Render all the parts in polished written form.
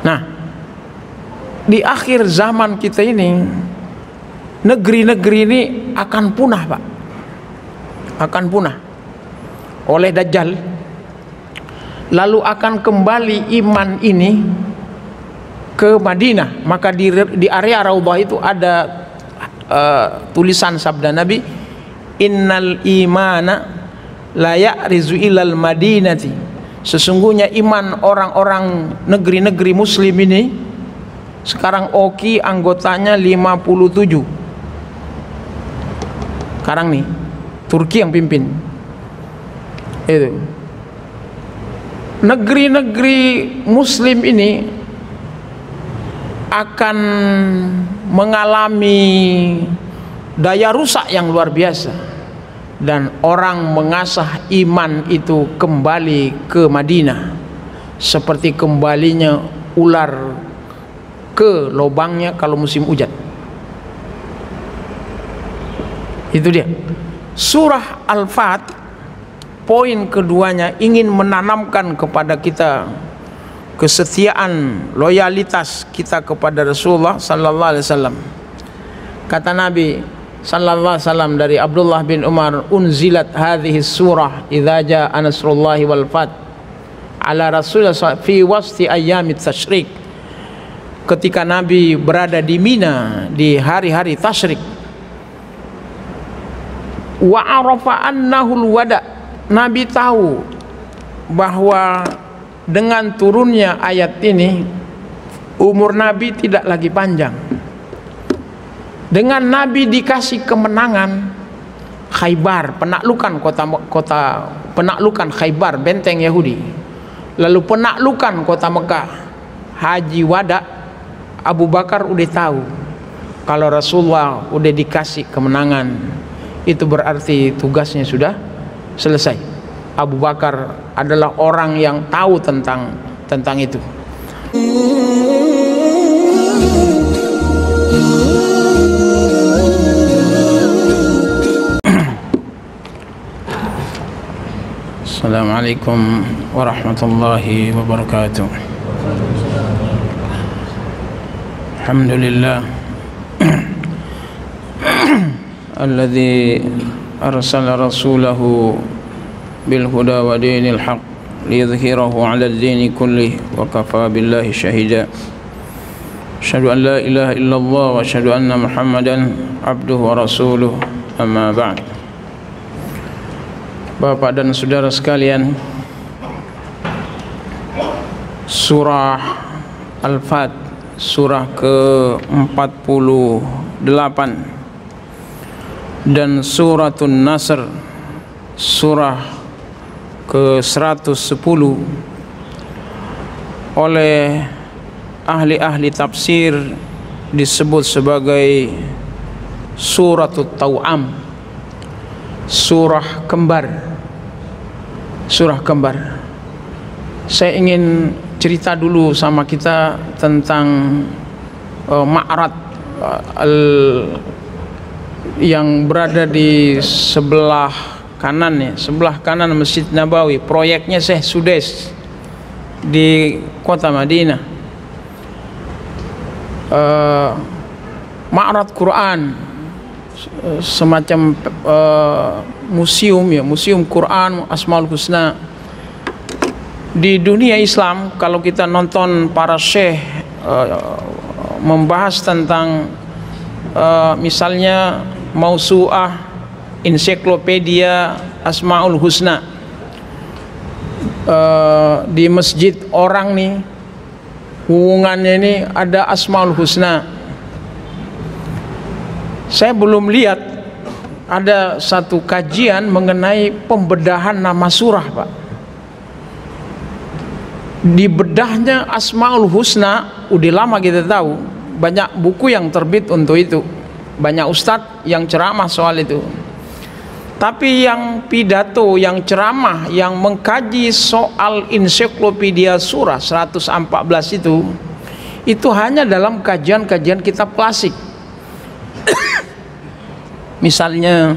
Nah, di akhir zaman kita ini, negeri-negeri ini akan punah, Pak. Akan punah oleh Dajjal. Lalu akan kembali iman ini ke Madinah. Maka di area Raudhah itu ada tulisan sabda Nabi, innal imana la ya'rizu ilal madinati. Sesungguhnya iman orang-orang negeri-negeri muslim ini sekarang OKI anggotanya 57. Sekarang nih Turki yang pimpin. Itu negeri-negeri muslim ini akan mengalami daya rusak yang luar biasa, dan orang mengasah iman itu kembali ke Madinah seperti kembalinya ular ke lubangnya kalau musim hujan. Itu dia. Surah Al-Fat poin keduanya ingin menanamkan kepada kita kesetiaan, loyalitas kita kepada Rasulullah sallallahu alaihi wasallam. Kata Nabi sallallahu alaihi wasallam dari Abdullah bin Umar, unzilat hadhihi surah idza jaa nasrullahi wal fath ala Rasulillah fi wasti ayyamit tasyrik. Ketika Nabi berada di Mina di hari-hari tasyrik, wa arafa annahul wada, Nabi tahu bahwa dengan turunnya ayat ini umur Nabi tidak lagi panjang. Dengan Nabi dikasih kemenangan Khaybar, penaklukan kota penaklukan Khaybar, benteng Yahudi, lalu penaklukan kota Mekah, Haji Wada, Abu Bakar udah tahu kalau Rasulullah udah dikasih kemenangan, itu berarti tugasnya sudah selesai. Abu Bakar adalah orang yang tahu tentang itu. Assalamualaikum warahmatullahi wabarakatuh. Alhamdulillah alladzi arsala rasulahu bil huda wa dinil haq liyudhhirahu 'ala ad-dini kullih wa kafa billahi shahida. Asyhadu an la ilaha illallah wa asyhadu anna Muhammadan abduhu wa rasuluh. Amma ba'd. Bapak dan saudara sekalian, surah Al-Fat, surah ke-48, dan suratun Nasr, surah ke-110, oleh ahli-ahli tafsir disebut sebagai suratul Taw'am, surah kembar. Surah kembar. Saya ingin cerita dulu sama kita tentang Ma'rad yang berada di sebelah kanan, ya, sebelah kanan Masjid Nabawi. Proyeknya Syekh Sudes di kota Madinah. Ma'rad Quran, semacam museum, ya, museum Quran Asmaul Husna. Di dunia Islam kalau kita nonton para syekh membahas tentang misalnya Mausu'ah, ensiklopedia Asmaul Husna, di masjid orang nih hubungannya ini ada Asmaul Husna. Saya belum lihat ada satu kajian mengenai pembedahan nama surah, Pak. Di bedahnya Asmaul Husna, udah lama kita tahu, banyak buku yang terbit untuk itu, banyak ustadz yang ceramah soal itu. Tapi yang pidato, yang ceramah, yang mengkaji soal ensiklopedia surah 114 itu hanya dalam kajian-kajian kitab klasik. Misalnya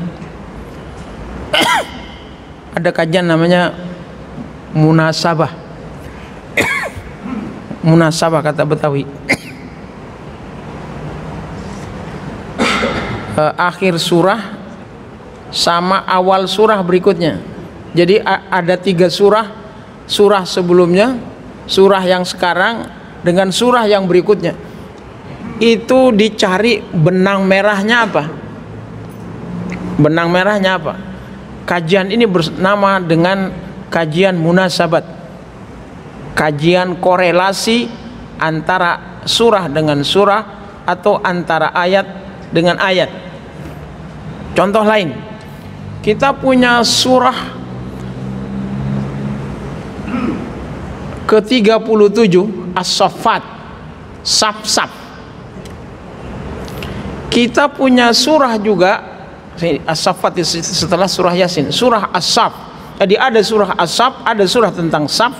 ada kajian namanya munasabah. munasabah kata Betawi. Akhir surah sama awal surah berikutnya. Jadi ada 3 surah, surah sebelumnya, surah yang sekarang dengan surah yang berikutnya. Itu dicari benang merahnya apa? Benang merahnya apa? Kajian ini bernama dengan kajian munasabat, kajian korelasi antara surah dengan surah atau antara ayat dengan ayat. Contoh lain, kita punya surah ke-37 As-Saffat, Saf-Saf. Kita punya surah juga As-Saffat setelah surah Yasin, surah As-Saf. Jadi ada surah As-Saf, ada surah tentang Saf,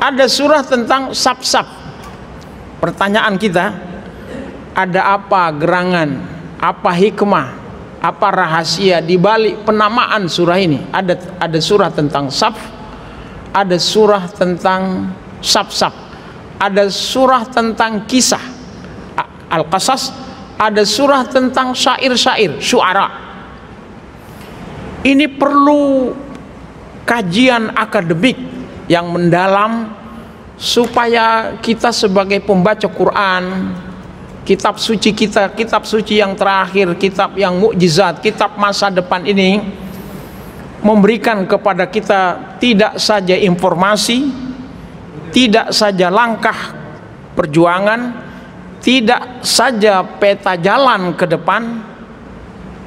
ada surah tentang Saf-Saf. Pertanyaan kita, ada apa gerangan, apa hikmah, apa rahasia di balik penamaan surah ini? Ada surah tentang Saf, ada surah tentang Saf-Saf, ada surah tentang kisah Al-Qasas, ada surah tentang syair-syair Syu'ara. Ini perlu kajian akademik yang mendalam supaya kita sebagai pembaca Quran, kitab suci kita, kitab suci yang terakhir, kitab yang mukjizat, kitab masa depan ini memberikan kepada kita tidak saja informasi, tidak saja langkah perjuangan, tidak saja peta jalan ke depan,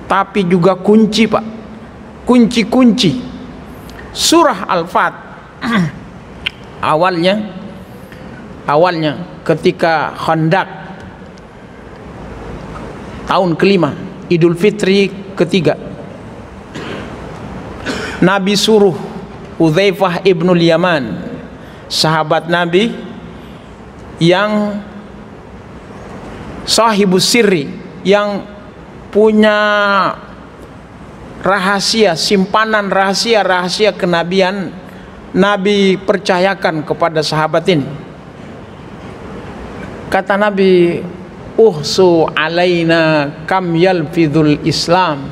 tapi juga kunci, Pak. Kunci-kunci. Surah Al-Fat awalnya ketika Khandaq tahun kelima, Idul Fitri ketiga, Nabi suruh Hudzaifah ibnul Yaman, sahabat Nabi yang sahibus sirri, yang punya rahasia, simpanan rahasia kenabian, Nabi percayakan kepada sahabat ini. Kata Nabi, uhsu alaina kam yalfidul Islam.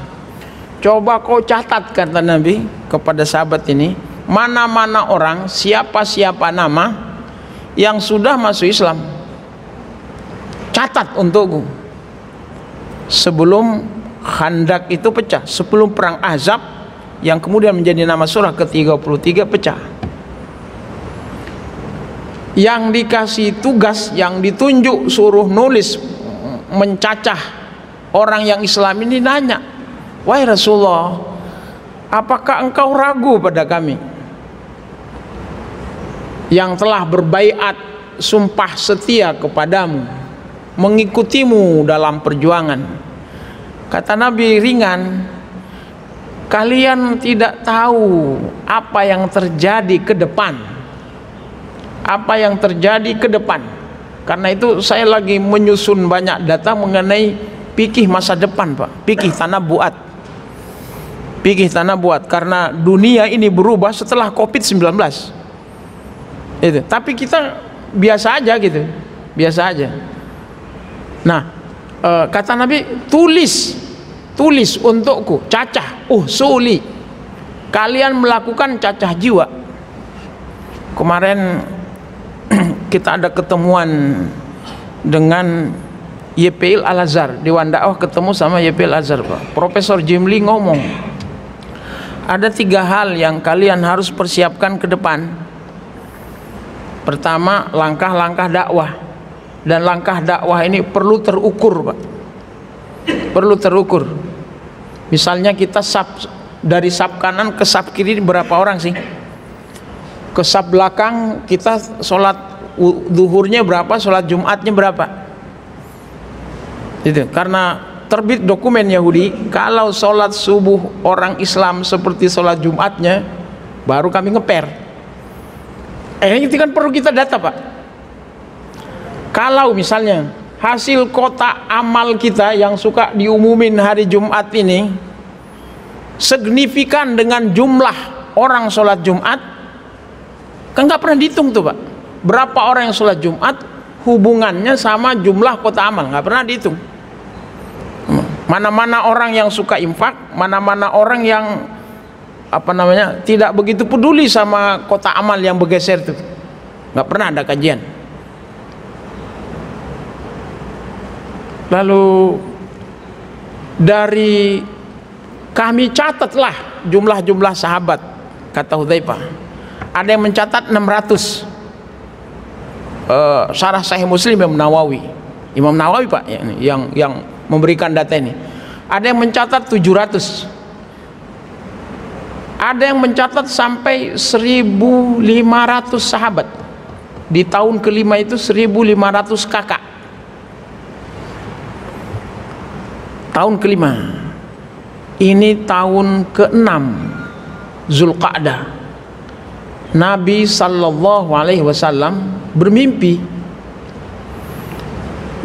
Coba kau catat, kata Nabi kepada sahabat ini, mana-mana orang, siapa-siapa nama yang sudah masuk Islam, catat untukku. Sebelum Khandaq itu pecah, sebelum perang Ahzab yang kemudian menjadi nama surah ke-33 pecah. Yang dikasih tugas, yang ditunjuk suruh nulis mencacah orang yang Islam ini nanya, wahai Rasulullah, apakah engkau ragu pada kami yang telah berbaiat sumpah setia kepadamu, mengikutimu dalam perjuangan? Kata Nabi ringan, kalian tidak tahu apa yang terjadi ke depan, apa yang terjadi ke depan. Karena itu saya lagi menyusun banyak data mengenai fikih masa depan, Pak. Fikih tanabbuat. Fikih tanabbuat, karena dunia ini berubah setelah Covid-19. Itu. Tapi kita biasa aja gitu. Biasa aja. Nah, kata Nabi, tulis untukku, cacah, suli. Kalian melakukan cacah jiwa. Kemarin kita ada ketemuan dengan YPI Al-Azhar, Dewan Dakwah ketemu sama YPI Al-Azhar, Pak. Profesor Jimli ngomong, ada 3 hal yang kalian harus persiapkan ke depan. Pertama, langkah-langkah dakwah. Dan langkah dakwah ini perlu terukur, Pak. Perlu terukur. Misalnya kita dari saf kanan ke saf kiri berapa orang sih? Ke saf belakang kita sholat zuhurnya berapa, sholat Jumatnya berapa? Itu karena terbit dokumen Yahudi, kalau sholat subuh orang Islam seperti sholat Jumatnya, baru kami ngeper. Ini kan perlu kita data, Pak. Kalau misalnya hasil kotak amal kita yang suka diumumin hari Jumat ini signifikan dengan jumlah orang sholat Jumat, kan nggak pernah dihitung tuh, Pak. berapa orang yang sholat Jumat hubungannya sama jumlah kota amal, nggak pernah dihitung. Mana-mana orang yang suka infak, mana-mana orang yang tidak begitu peduli sama kota amal yang bergeser itu, nggak pernah ada kajian. Lalu dari kami catatlah jumlah sahabat, kata Hudzaifah, ada yang mencatat 600. Syarah Sahih Muslim Imam Nawawi Pak yang memberikan data ini. Ada yang mencatat 700, ada yang mencatat sampai 1.500 sahabat. Di tahun kelima itu 1.500 kakak. Tahun kelima ini tahun ke-6 Zulqa'dah, Nabi sallallahu alaihi wasallam bermimpi.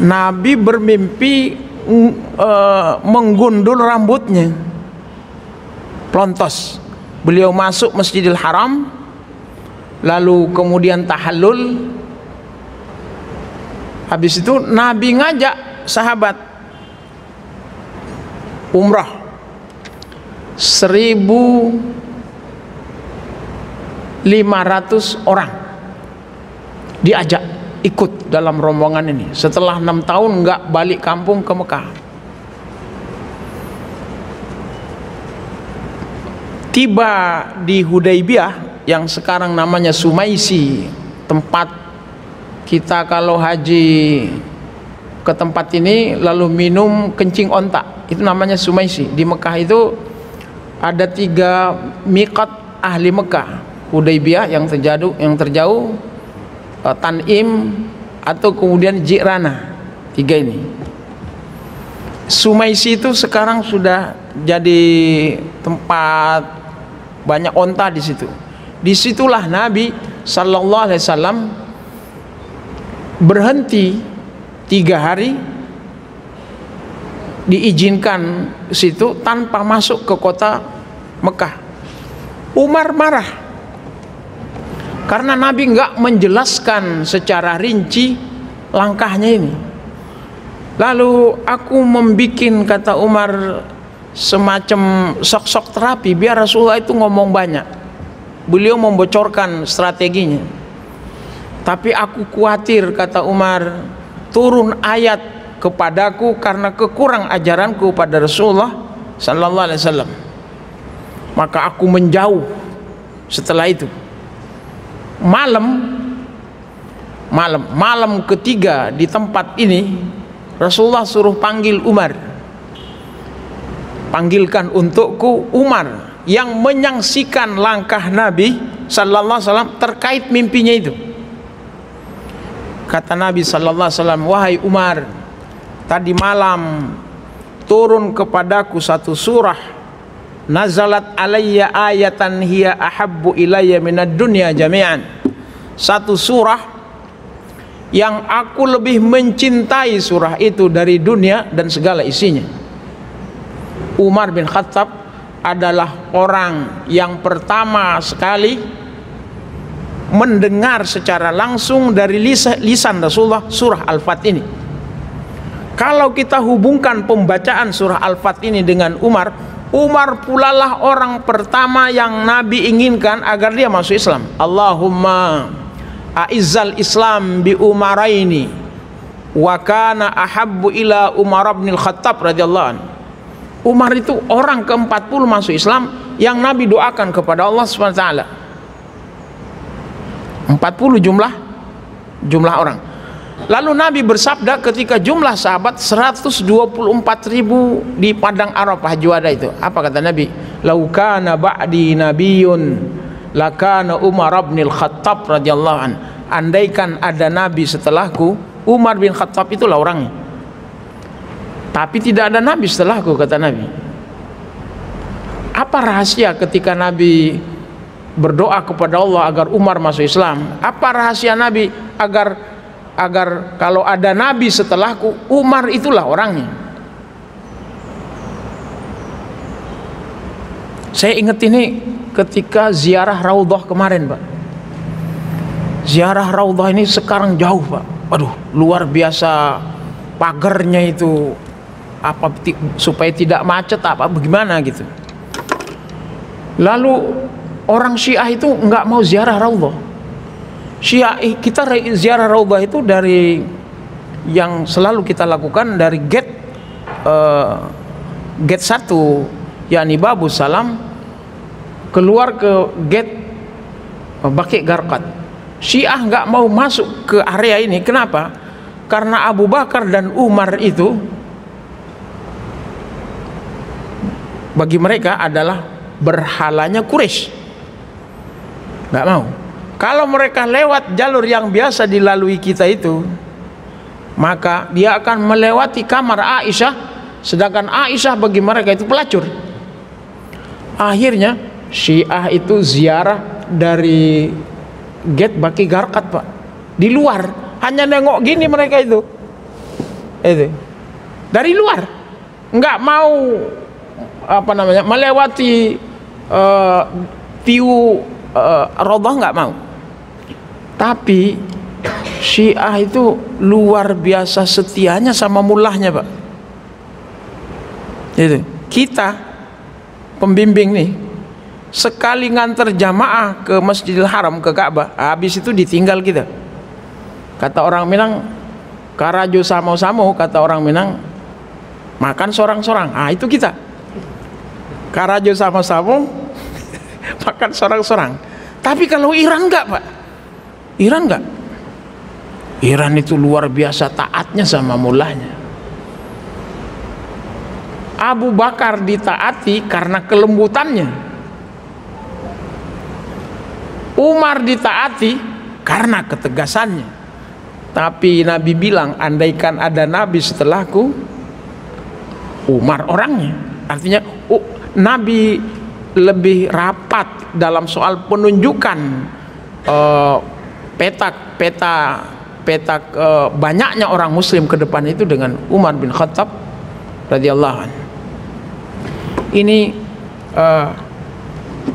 Nabi bermimpi menggundul rambutnya, plontos. Beliau masuk Masjidil Haram, lalu kemudian tahallul. Habis itu Nabi ngajak sahabat umrah 1.500 orang diajak ikut dalam rombongan ini. Setelah 6 tahun nggak balik kampung ke Mekah. Tiba di Hudaybiyah yang sekarang namanya Sumaisi, tempat kita kalau haji ke tempat ini lalu minum kencing onta, itu namanya Sumaisi. Di Mekah itu ada 3 miqat ahli Mekah: Hudaybiyah yang terjauh, Tan'im, atau kemudian Ji'rana. 3 ini. Sumaisi itu sekarang sudah jadi tempat banyak onta di situ. Disitulah Nabi sallallahu alaihi wasallam berhenti 3 hari, diizinkan situ tanpa masuk ke kota Mekah. Umar marah karena Nabi enggak menjelaskan secara rinci langkahnya ini. Lalu aku membikin, kata Umar, semacam sok-sok terapi biar Rasulullah itu ngomong banyak. Beliau membocorkan strateginya. Tapi aku khawatir, kata Umar, turun ayat kepadaku karena kekurang ajaranku pada Rasulullah sallallahu alaihi wasallam. Maka aku menjauh. Setelah itu malam ketiga di tempat ini, Rasulullah suruh panggil Umar. Panggilkan untukku Umar yang menyaksikan langkah Nabi sallallahu alaihi wasallam terkait mimpinya itu. Kata Nabi sallallahu alaihi wasallam, wahai Umar, tadi malam turun kepadaku satu surah, nazalat alayya ayatan hiya ahabbu ilayya minad dunya jami'an. Satu surah yang aku lebih mencintai surah itu dari dunia dan segala isinya. Umar bin Khattab adalah orang yang pertama sekali mendengar secara langsung dari lisan Rasulullah surah Al-Fat ini. Kalau kita hubungkan pembacaan surah Al-Fat ini dengan Umar pulalah orang pertama yang Nabi inginkan agar dia masuk Islam. Allahumma a'izzal Islam bi umaraini wa kana ahabbu ila Umar bin Khattab radhiyallahu anhu. Umar itu orang ke-40 masuk Islam yang Nabi doakan kepada Allah Subhanahu wa taala. 40 jumlah orang. Lalu Nabi bersabda ketika jumlah sahabat 124.000 di padang Arafah Haji Wada itu. Apa kata Nabi? Lau kana ba'di nabiyyun lakana Umar bin Khattab radhiyallahu an. Andaikan ada nabi setelahku, Umar bin Khattab itulah orangnya. Tapi tidak ada nabi setelahku, kata Nabi. Apa rahasia ketika Nabi berdoa kepada Allah agar Umar masuk Islam? Apa rahasia Nabi agar kalau ada nabi setelahku, Umar itulah orangnya? Saya ingat ini ketika ziarah Raudhah kemarin, Pak. Ziarah Raudhah ini sekarang jauh, Pak. Waduh, luar biasa, pagernya itu apa supaya tidak macet apa bagaimana gitu. Lalu orang Syiah itu nggak mau ziarah Raudhah. Syiah kita ziarah Raudhah itu dari yang selalu kita lakukan dari gate 1 yakni Babus Salam keluar ke gate Baqi Gharqad. Syiah nggak mau masuk ke area ini. Kenapa? Karena Abu Bakar dan Umar itu bagi mereka adalah berhalanya Quraisy. Nggak mau. Kalau mereka lewat jalur yang biasa dilalui kita itu, maka dia akan melewati kamar Aisyah, sedangkan Aisyah bagi mereka itu pelacur. Akhirnya Syiah itu ziarah dari gate Baqi Gharqad, Pak. Di luar, hanya nengok gini mereka itu. Dari luar. Nggak mau melewati view Raudhah, nggak mau. Tapi Syiah itu luar biasa setianya sama mulahnya, Pak. Itu kita pembimbing nih sekali nganter jamaah ke Masjidil Haram, ke Ka'bah, habis itu ditinggal kita. Kata orang Minang, karajo samo-samo, kata orang Minang, makan sorang-sorang. Itu kita. Karajo sama-sama, makan sorang-sorang. Tapi kalau Iran enggak, Pak. Iran enggak. Iran itu luar biasa taatnya sama mulahnya. Abu Bakar ditaati karena kelembutannya. Umar ditaati karena ketegasannya. Tapi Nabi bilang, andaikan ada Nabi setelahku, Umar orangnya. Artinya Nabi lebih rapat dalam soal penunjukan peta banyaknya orang Muslim ke depan itu dengan Umar bin Khattab radhiyallahu anhu. Ini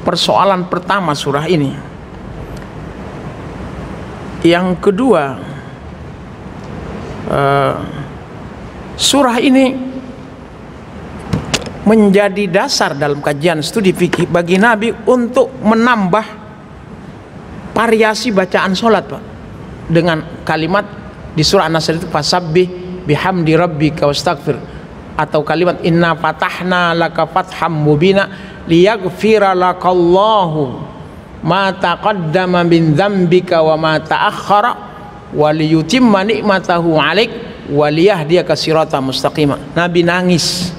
persoalan pertama surah ini. Yang kedua, surah ini menjadi dasar dalam kajian studi fikih bagi Nabi untuk menambah variasi bacaan sholat, Pak, dengan kalimat di surah An-Nasr itu fasabbih bihamdi rabbika wastaghfir, atau kalimat inna fatahna laka fatham mubina liyaghfira lakallahu ma taqaddama min dzambika wa ma ta'akhkhara wa liyutimma ni'matahu 'alaik wa liyahdiyaka siratan mustaqima. Nabi nangis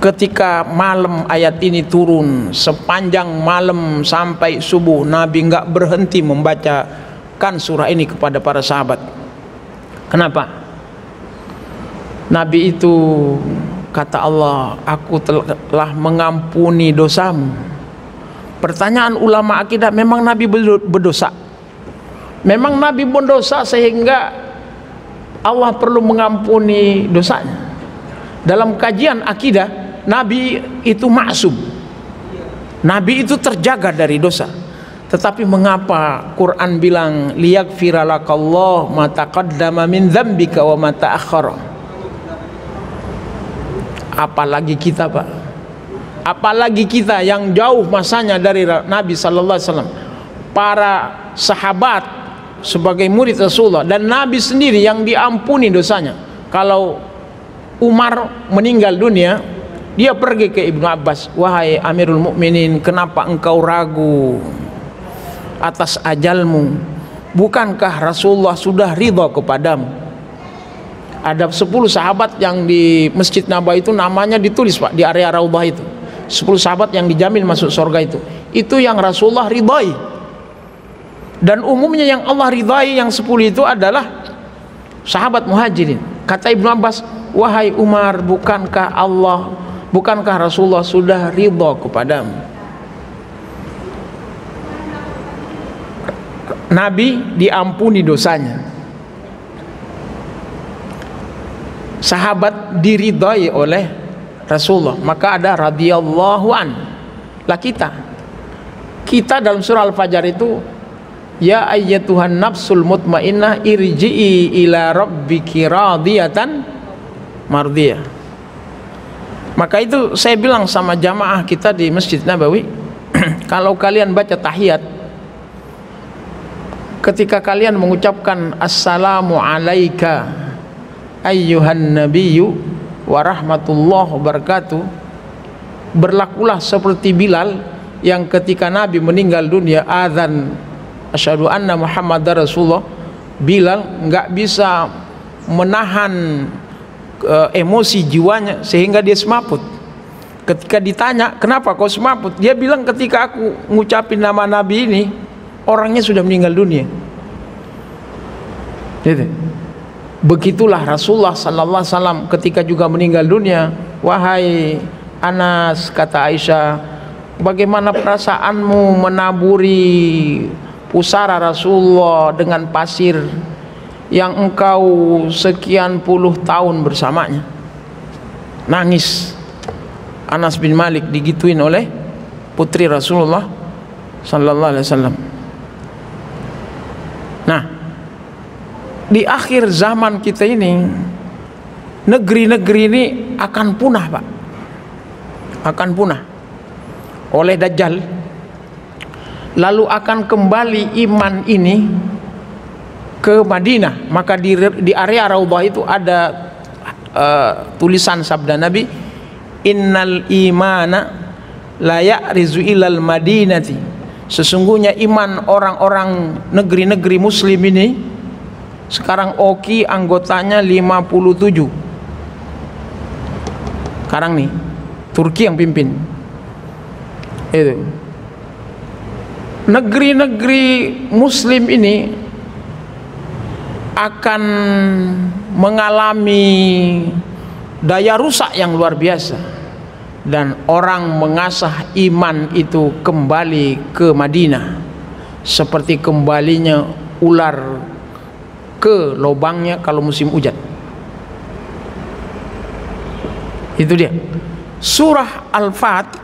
ketika malam ayat ini turun, sepanjang malam sampai subuh Nabi nggak berhenti membacakan surah ini kepada para sahabat. Kenapa? Nabi itu kata Allah, aku telah mengampuni dosamu. Pertanyaan ulama akidah, memang Nabi berdosa? Memang Nabi berdosa sehingga Allah perlu mengampuni dosanya? Dalam kajian akidah, Nabi itu maksum, Nabi itu terjaga dari dosa. Tetapi mengapa Quran bilang liyaghfira lakallahu ma taqaddama min dzambika wa ma ta'akhkhara? Apalagi kita, Pak, apalagi kita yang jauh masanya dari Nabi sallallahu alaihi wasallam, para sahabat sebagai murid Rasulullah, dan Nabi sendiri yang diampuni dosanya. Kalau Umar meninggal dunia, dia pergi ke Ibnu Abbas, wahai Amirul Mukminin, kenapa engkau ragu atas ajalmu? Bukankah Rasulullah sudah ridha kepadamu? Ada 10 sahabat yang di Masjid Nabawi itu namanya ditulis, Pak, di area Raudhah itu. 10 sahabat yang dijamin masuk surga itu. Itu yang Rasulullah ridhai. Dan umumnya yang Allah ridhai yang 10 itu adalah sahabat muhajirin. Kata Ibnu Abbas, wahai Umar, bukankah Rasulullah sudah ridha kepadamu? Nabi diampuni dosanya, sahabat diridhai oleh Rasulullah, maka ada radhiyallahu an. Lah kita dalam surah Al-Fajr itu ya ayyatuhan nafsul mutmainnah irji'i ila rabbiki radiyatan mardiyah. Maka itu saya bilang sama jamaah kita di Masjid Nabawi, kalau kalian baca tahiyat, ketika kalian mengucapkan assalamu alaika ayyuhan nabiyyu wa rahmatullahi wabarakatuh, berlakulah seperti Bilal yang ketika Nabi meninggal dunia azan asyhadu anna Muhammadar Rasulullah. Bilal nggak bisa menahan emosi jiwanya sehingga dia semaput. Ketika ditanya kenapa kau semaput, dia bilang ketika aku ngucapin nama Nabi ini orangnya sudah meninggal dunia. Gitu. Begitulah Rasulullah sallallahu alaihi wasallam ketika juga meninggal dunia. Wahai Anas, kata Aisyah, bagaimana perasaanmu menaburi pusara Rasulullah dengan pasir yang engkau sekian puluh tahun bersamanya? Nangis Anas bin Malik digituin oleh putri Rasulullah sallallahu alaihi wasallam. Nah, di akhir zaman kita ini negeri-negeri ini akan punah, Pak. Akan punah oleh Dajjal. Lalu akan kembali iman ini ke Madinah. Maka di area Raudhah itu ada tulisan sabda Nabi, innal imana la ya'rizu ilal madinati. Sesungguhnya iman orang-orang negeri-negeri muslim ini sekarang OKI anggotanya 57. Sekarang nih Turki yang pimpin. Itu negeri-negeri muslim ini akan mengalami daya rusak yang luar biasa, dan orang mengasah iman itu kembali ke Madinah seperti kembalinya ular ke lubangnya kalau musim hujan. Itu dia. Surah Al-Fat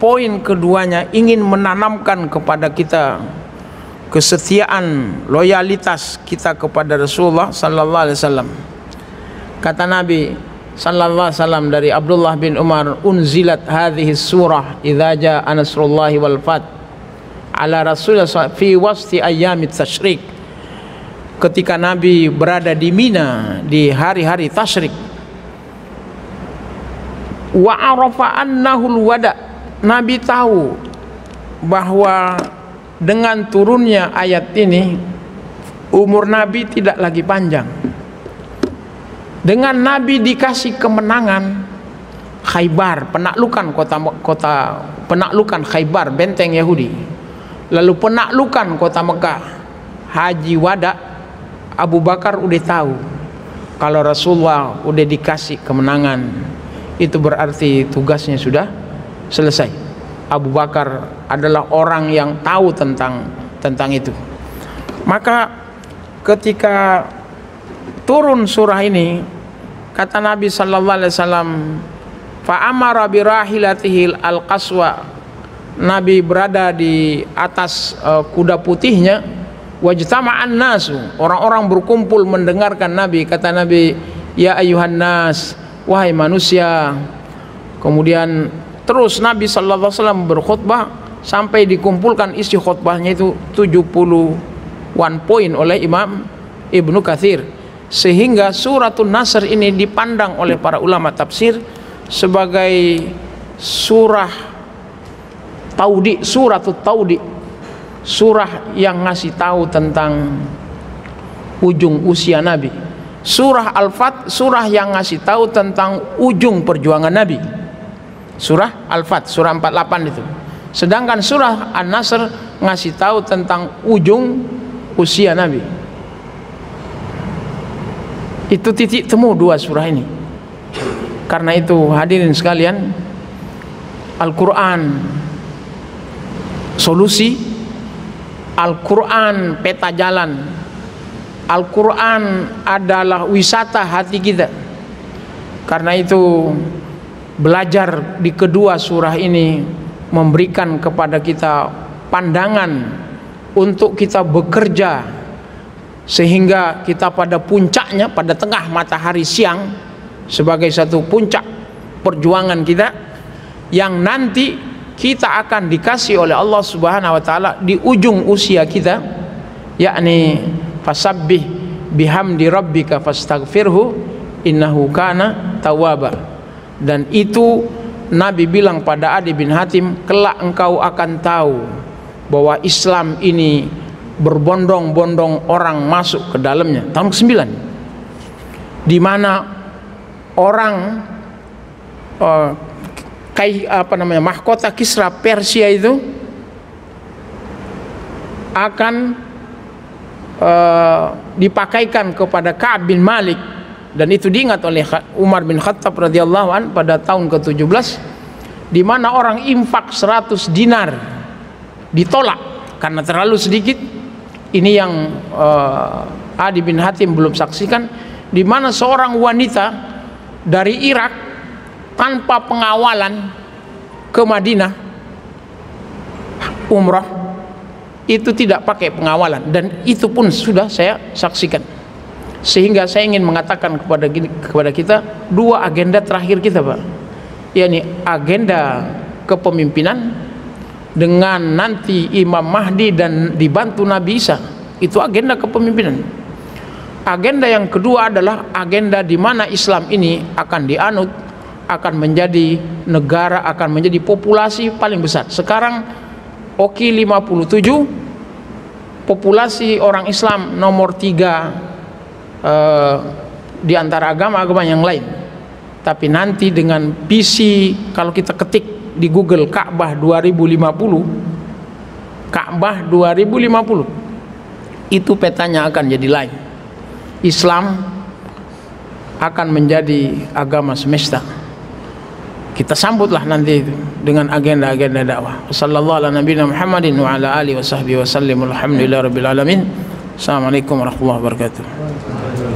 poin keduanya ingin menanamkan kepada kita kesetiaan, loyalitas kita kepada Rasulullah sallallahu alaihi wasallam. Kata Nabi sallallahu alaihi wasallam dari Abdullah bin Umar, unzilat hadhihi surah idza jaa nasrullahi wal fath ala Rasulillah fi wasti ayyamit tasyrik. Ketika Nabi berada di Mina di hari-hari tasyrik, wa arafa annahul wada, Nabi tahu bahwa dengan turunnya ayat ini umur Nabi tidak lagi panjang. Dengan Nabi dikasih kemenangan Khaybar, penaklukan kota penaklukan Khaybar, benteng Yahudi, lalu penaklukan kota Mekah, Haji Wada, Abu Bakar udah tahu kalau Rasulullah udah dikasih kemenangan, itu berarti tugasnya sudah selesai. Abu Bakar adalah orang yang tahu tentang itu. Maka ketika turun surah ini, kata Nabi sallallahu alaihi wasallam, fa amara bi rahilatihi al-qaswa, Nabi berada di atas kuda putihnya, wajtama'an nasu, orang-orang berkumpul mendengarkan Nabi. Kata Nabi, ya ayuhan nas, wahai manusia. Kemudian terus Nabi sallallahu alaihi wasallam berkhutbah sampai dikumpulkan isi khutbahnya itu 70-an poin oleh Imam Ibnu Katsir, sehingga suratul Nasr ini dipandang oleh para ulama tafsir sebagai surah taudi, suratul taudi, surah yang ngasih tahu tentang ujung usia Nabi. Surah Al-Fat, surah yang ngasih tahu tentang ujung perjuangan Nabi. Surah Al-Fat, surah 48 itu. Sedangkan surah An-Nasr ngasih tahu tentang ujung usia Nabi. Itu titik temu dua surah ini. Karena itu hadirin sekalian, Al-Quran solusi, Al-Quran peta jalan, Al-Quran adalah wisata hati kita. Karena itu belajar di kedua surah ini memberikan kepada kita pandangan untuk kita bekerja sehingga kita pada puncaknya, pada tengah matahari siang, sebagai satu puncak perjuangan kita, yang nanti kita akan dikasih oleh Allah Subhanahu wa taala di ujung usia kita, yakni fasabbih bihamdi rabbika fastaghfirhu innahu kana tawwaba. Dan itu Nabi bilang pada Adi bin Hatim, kelak engkau akan tahu bahwa Islam ini berbondong-bondong orang masuk ke dalamnya. Tahun ke-9, di mana orang mahkota Kisra Persia itu akan dipakaikan kepada Ka'ab bin Malik, dan itu diingat oleh Umar bin Khattab radhiyallahu an pada tahun ke-17, di mana orang infak 100 dinar ditolak karena terlalu sedikit. Ini yang Adi bin Hatim belum saksikan, di mana seorang wanita dari Irak tanpa pengawalan ke Madinah umrah, itu tidak pakai pengawalan, dan itu pun sudah saya saksikan. Sehingga saya ingin mengatakan kepada kita dua agenda terakhir kita, Pak, yakni agenda kepemimpinan dengan nanti Imam Mahdi dan dibantu Nabi Isa. Itu agenda kepemimpinan. Agenda yang kedua adalah agenda di mana Islam ini akan dianut, akan menjadi negara, akan menjadi populasi paling besar. Sekarang Oki 57, populasi orang Islam nomor 3 di antara agama-agama yang lain. Tapi nanti dengan visi, kalau kita ketik di Google Ka'bah 2050, Ka'bah 2050, itu petanya akan jadi lain. Islam akan menjadi agama semesta. Kita sambutlah nanti itu dengan agenda-agenda dakwah. Sallallahu ala nabiyina Muhammadin wa ala alihi wa sahbihi wa sallim. Alhamdulillahirabbil alamin. Assalamualaikum warahmatullahi wabarakatuh.